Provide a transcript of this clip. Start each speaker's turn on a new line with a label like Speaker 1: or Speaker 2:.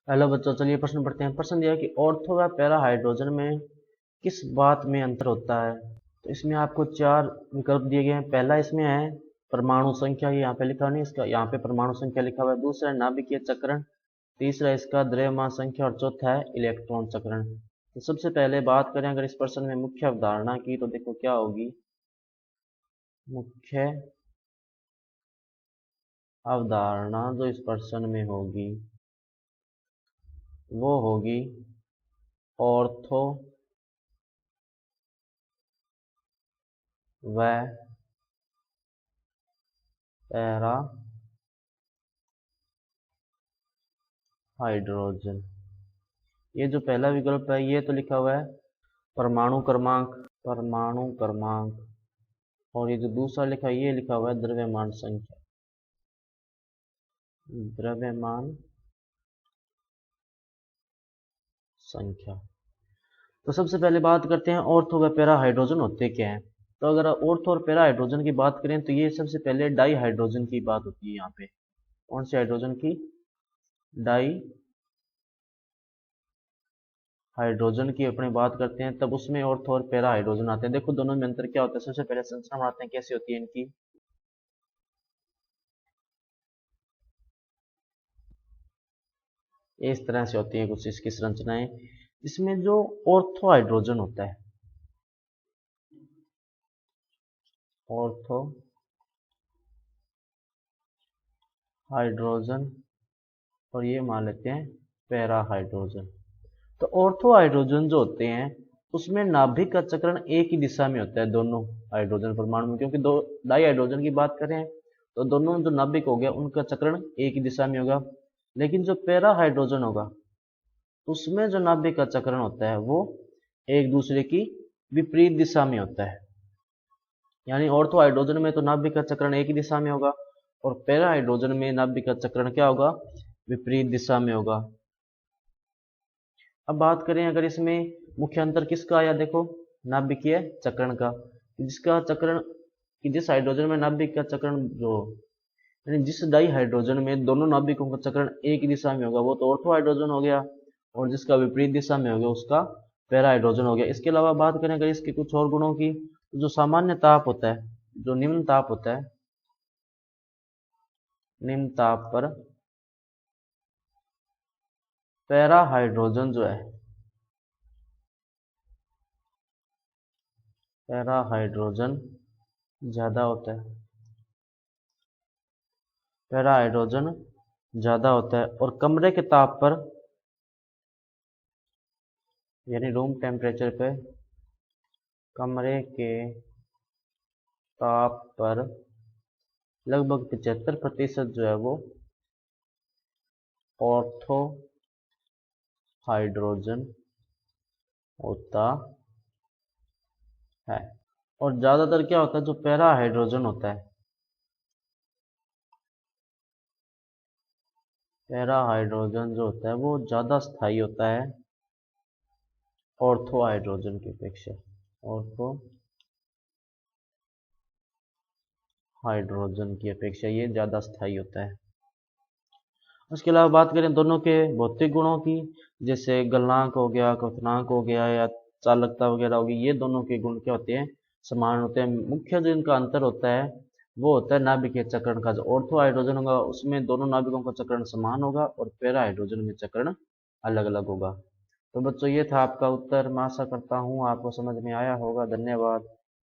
Speaker 1: Hello बच्चों, चलिए प्रश्न पढ़ते हैं। प्रश्न दिया है कि ऑर्थो व पैरा हाइड्रोजन में किस बात में अंतर होता है। तो इसमें आपको चार विकल्प दिए गए हैं। पहला इसमें है परमाणु संख्या, ये यहाँ पे लिखा नहीं, इसका यहाँ पे परमाणु संख्या लिखा हुआ है। दूसरा है नाभिकीय चक्रण, तीसरा इसका द्रव्यमान संख्या और चौथा है इलेक्ट्रॉन चक्रण। तो सबसे पहले बात करें अगर इस प्रश्न में मुख्य अवधारणा की, तो देखो क्या होगी। मुख्य अवधारणा जो इस प्रश्न में होगी वो होगी ऑर्थो व पैरा हाइड्रोजन। ये जो पहला विकल्प है ये तो लिखा हुआ है परमाणु क्रमांक, परमाणु क्रमांक, और ये जो दूसरा लिखा है ये लिखा हुआ है द्रव्यमान संख्या, द्रव्यमान संख्या। तो सबसे पहले बात करते हैं ऑर्थो व पैरा हाइड्रोजन होते क्या हैं। तो अगर ऑर्थो और पैरा हाइड्रोजन की बात करें तो ये सबसे पहले डाई हाइड्रोजन की बात होती है। यहाँ पे कौन सी हाइड्रोजन की? डाई हाइड्रोजन की अपने बात करते हैं तब उसमें ऑर्थो और पैरा हाइड्रोजन आते हैं। देखो दोनों में अंतर क्या होता है। सबसे पहले संरचना बनाते हैं, कैसी होती है इनकी। इस तरह से होती है कुछ इसकी संरचनाएं। इसमें जो ऑर्थो हाइड्रोजन होता है, ऑर्थो हाइड्रोजन, और ये मान लेते हैं पैरा हाइड्रोजन। तो ऑर्थो हाइड्रोजन जो होते हैं उसमें नाभिक का चक्रण एक ही दिशा में होता है दोनों हाइड्रोजन परमाणु में, क्योंकि दो डाई हाइड्रोजन की बात करें तो दोनों जो नाभिक हो गया उनका चक्रण एक ही दिशा में होगा। लेकिन जो पैरा हाइड्रोजन होगा उसमें जो नाभिक का चक्रण होता है वो एक दूसरे की विपरीत दिशा में होता है। यानी ऑर्थो हाइड्रोजन में तो नाभिक का चक्रण एक ही दिशा में होगा और पैरा हाइड्रोजन में नाभिक का चक्रण क्या होगा? विपरीत दिशा में होगा। अब बात करें अगर इसमें मुख्य अंतर किसका आया, देखो नाभिकीय चक्रण का। जिसका चक्रण कि जिस हाइड्रोजन में नाभिक का चक्रण जो यानी जिस डाई हाइड्रोजन में दोनों नाभिकों का चक्रण एक ही दिशा में होगा वो तो ऑर्थो हाइड्रोजन हो गया, और जिसका विपरीत दिशा में हो गया उसका पैरा हाइड्रोजन हो गया। इसके अलावा बात करें अगर इसके कुछ और गुणों की, तो जो सामान्य ताप होता है, जो निम्न ताप होता है, निम्न ताप पर पैरा हाइड्रोजन जो है, पैरा हाइड्रोजन ज्यादा होता है, पैरा हाइड्रोजन ज्यादा होता है। और कमरे के ताप पर यानी रूम टेम्परेचर पे, कमरे के ताप पर लगभग 75% जो है वो ऑर्थो हाइड्रोजन होता है। और ज्यादातर क्या होता है, जो पैरा हाइड्रोजन होता है, पैरा हाइड्रोजन जो होता है वो ज्यादा स्थायी होता है ऑर्थो हाइड्रोजन की अपेक्षा, ऑर्थो हाइड्रोजन की अपेक्षा ये ज्यादा स्थायी होता है। उसके अलावा बात करें दोनों के भौतिक गुणों की, जैसे गलनांक हो गया, क्वथनांक हो गया, या चालकता वगैरह होगी, ये दोनों के गुण क्या होते हैं? समान होते हैं। मुख्य जो इनका अंतर होता है वो होता है नाभिकीय चक्रण का। जो ऑर्थो हाइड्रोजन होगा उसमें दोनों नाभिकों का चक्रण समान होगा और पैरा हाइड्रोजन में चक्रण अलग अलग होगा। तो बच्चों ये था आपका उत्तर। मैं आशा करता हूँ आपको समझ में आया होगा। धन्यवाद।